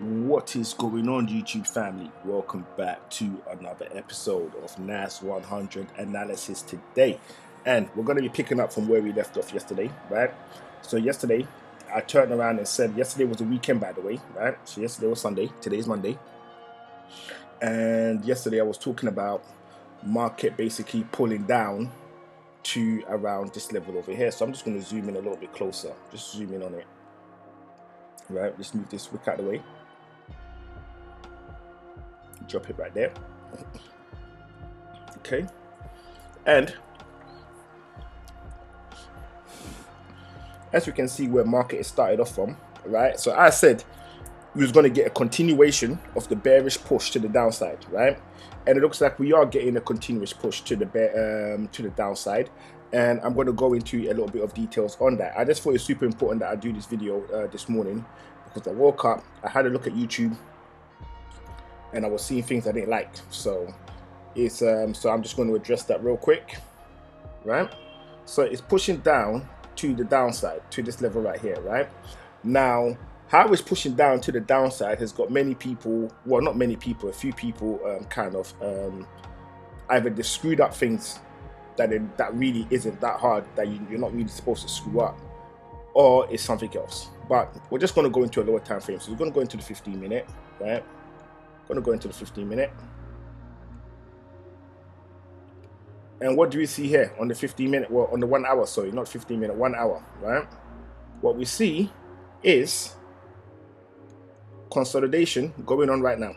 What is going on, YouTube family? Welcome back to another episode of NAS100 analysis today. And we're going to be picking up from where we left off yesterday, right? So yesterday, I turned around and said, yesterday was the weekend, by the way, right? So yesterday was Sunday, today's Monday. And yesterday I was talking about market basically pulling down to around this level over here. So I'm just going to zoom in a little bit closer, just zoom in on it, right? Just move this wick out of the way. Drop it right there. Okay, and as we can see where market is started off from, right? So I said we was going to get a continuation of the bearish push to the downside, right? And it looks like we are getting a continuous push to the downside, and I'm going to go into a little bit of details on that. I just thought it's super important that I do this video this morning because I woke up, I had a look at YouTube, and I was seeing things I didn't like. So it's so I'm just going to address that real quick, right? So it's pushing down to the downside, to this level right here, right? Now, how it's pushing down to the downside has got many people, well, not many people, a few people either they screwed up things that really isn't that hard, that you're not really supposed to screw up, or it's something else. But we're just going to go into a lower time frame. So we're going to go into the 15-minute, right? Going to go into the 15-minute, and what do we see here on the 15-minute? Well, on the 1 hour, sorry, not 15-minute, 1 hour, right? What we see is consolidation going on right now.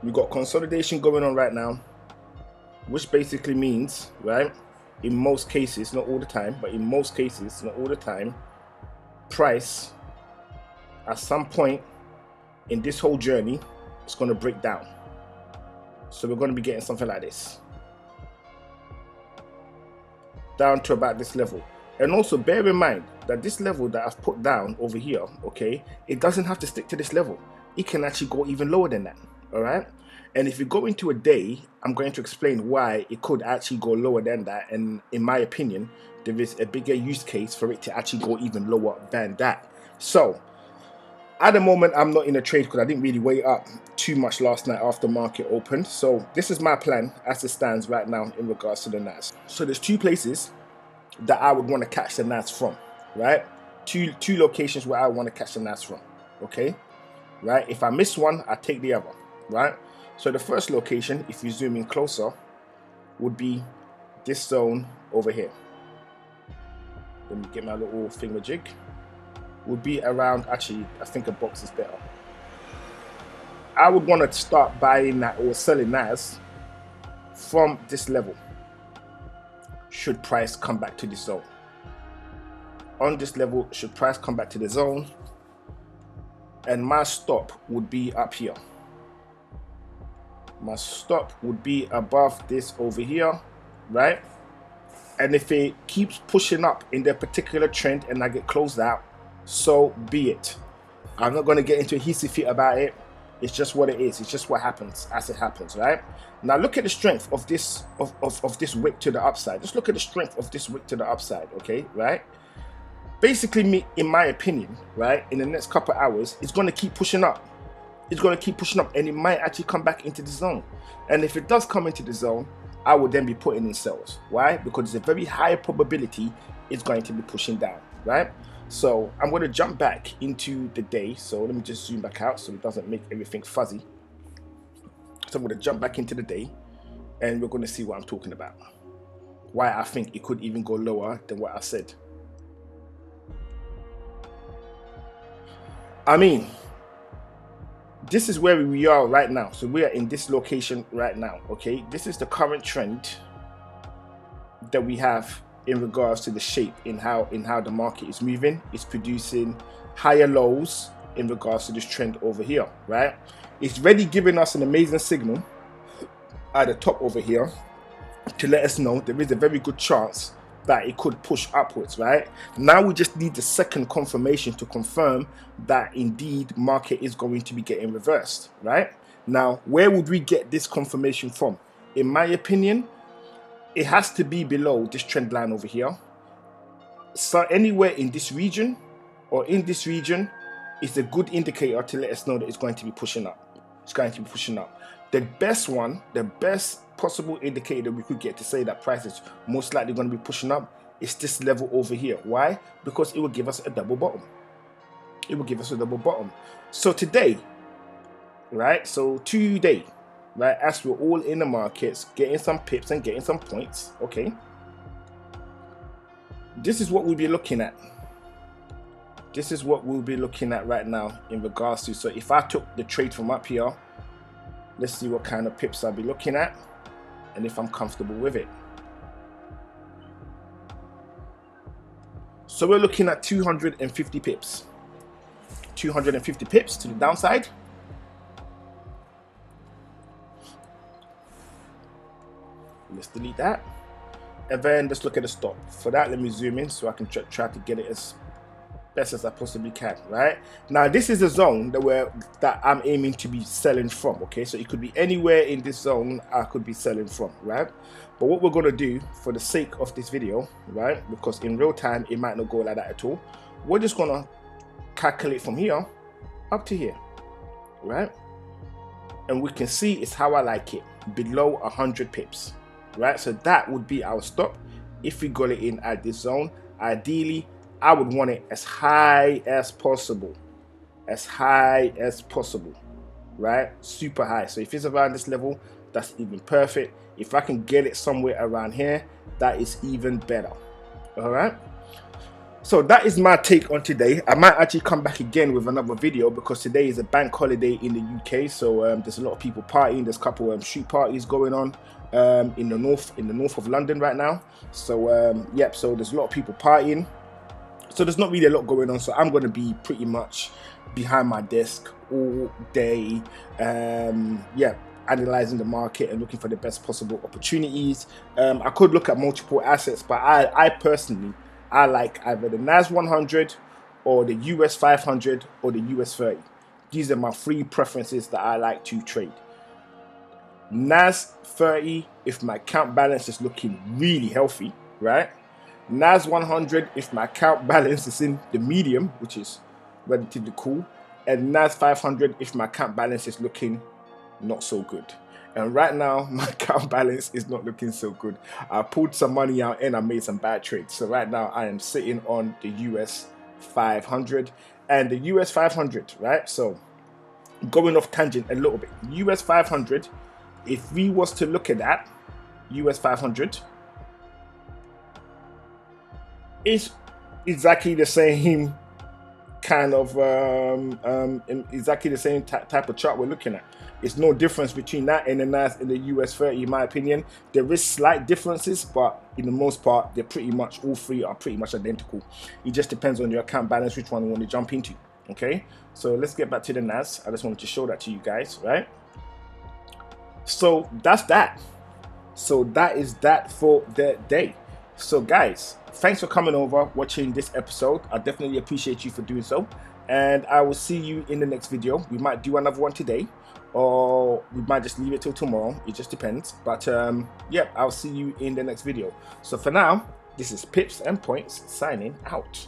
We got consolidation going on right now, which basically means, right, in most cases, not all the time, but in most cases, not all the time, price at some point in this whole journey it's going to break down. So we're going to be getting something like this, down to about this level. And also bear in mind that this level that I've put down over here, okay, it doesn't have to stick to this level. It can actually go even lower than that, all right? And if you go into a day, I'm going to explain why it could actually go lower than that. And in my opinion, there is a bigger use case for it to actually go even lower than that. So at the moment, I'm not in a trade because I didn't really weigh up too much last night after market opened. So this is my plan as it stands right now in regards to the NAS. So there's two places that I would want to catch the NAS from, right? Two locations where I want to catch the NAS from, okay? Right? If I miss one, I take the other, right? So the first location, if you zoom in closer, would be this zone over here. Let me get my little thingamajig. Would be around, actually, I think a box is better. I would want to start buying that or selling NAS from this level should price come back to this zone. On this level, should price come back to the zone, and my stop would be up here. My stop would be above this over here, right? And if it keeps pushing up in their particular trend and I get closed out, so be it. I'm not going to get into a hissy fit about it. It's just what it is. It's just what happens as it happens, right? Now look at the strength of this of this wick to the upside. Just look at the strength of this wick to the upside, okay, right? Basically, in my opinion, right, in the next couple of hours, it's going to keep pushing up. It's going to keep pushing up, and it might actually come back into the zone. And if it does come into the zone, I would then be putting in sales. Why? Because there's a very high probability it's going to be pushing down, right? So I'm going to jump back into the day. So let me just zoom back out so it doesn't make everything fuzzy. So I'm going to jump back into the day, and we're going to see what I'm talking about. Why I think it could even go lower than what I said. I mean, this is where we are right now. So we are in this location right now, okay? This is the current trend that we have in regards to the shape in how the market is moving. It's producing higher lows in regards to this trend over here, right? It's really giving us an amazing signal at the top over here to let us know there is a very good chance that it could push upwards, right? Now we just need the second confirmation to confirm that indeed market is going to be getting reversed, right? Now, where would we get this confirmation from? In my opinion, it has to be below this trend line over here. So anywhere in this region or in this region, is a good indicator to let us know that it's going to be pushing up. It's going to be pushing up. The best one, the best possible indicator that we could get to say that price is most likely going to be pushing up is this level over here. Why? Because it will give us a double bottom. It will give us a double bottom. So today, right? So today, right? As we're all in the markets, getting some pips and getting some points, okay? This is what we'll be looking at. This is what we'll be looking at right now in regards to, so if I took the trade from up here, let's see what kind of pips I'll be looking at and if I'm comfortable with it. So we're looking at 250 pips. 250 pips to the downside. Let's delete that. And then let's look at the stop. For that, let me zoom in so I can try to get it as best as I possibly can, right? Now, this is the zone that I'm aiming to be selling from, okay? So it could be anywhere in this zone I could be selling from, right? But what we're gonna do for the sake of this video, right? Because in real time, it might not go like that at all. We're just gonna calculate from here up to here, right? And we can see it's how I like it, below 100 pips, right? So that would be our stop if we got it in at this zone. Ideally, I would want it as high as possible, right? Super high. So if it's around this level, that's even perfect. If I can get it somewhere around here, that is even better. All right. So that is my take on today. I might actually come back again with another video because today is a bank holiday in the UK. So there's a lot of people partying. There's a couple street parties going on in the north of London right now. So yep. So there's a lot of people partying. So there's not really a lot going on. So I'm going to be pretty much behind my desk all day. Yeah, analyzing the market and looking for the best possible opportunities. I could look at multiple assets, but I personally, I like either the NAS100 or the US 500 or the US 30. These are my three preferences that I like to trade. NAS 30 if my account balance is looking really healthy, right? NAS 100 if my account balance is in the medium, which is relatively cool, and NAS 500 if my account balance is looking not so good. And right now my account balance is not looking so good. I pulled some money out and I made some bad trades. So right now I am sitting on the US 500 and the US 500, right? So going off tangent a little bit, US 500, if we was to look at that, US 500 is exactly the same kind of exactly the same type of chart we're looking at. It's no difference between that and the NAS and the US 30 in my opinion. There is slight differences, but in the most part they're pretty much, all three are pretty much identical. It just depends on your account balance which one you want to jump into. Okay, so let's get back to the NAS. I just wanted to show that to you guys, right? So that's that. So that is that for the day. So guys, thanks for coming over, watching this episode. I definitely appreciate you for doing so. And I will see you in the next video. We might do another one today, or we might just leave it till tomorrow. It just depends. But yeah, I'll see you in the next video. So for now, this is Pips and Points signing out.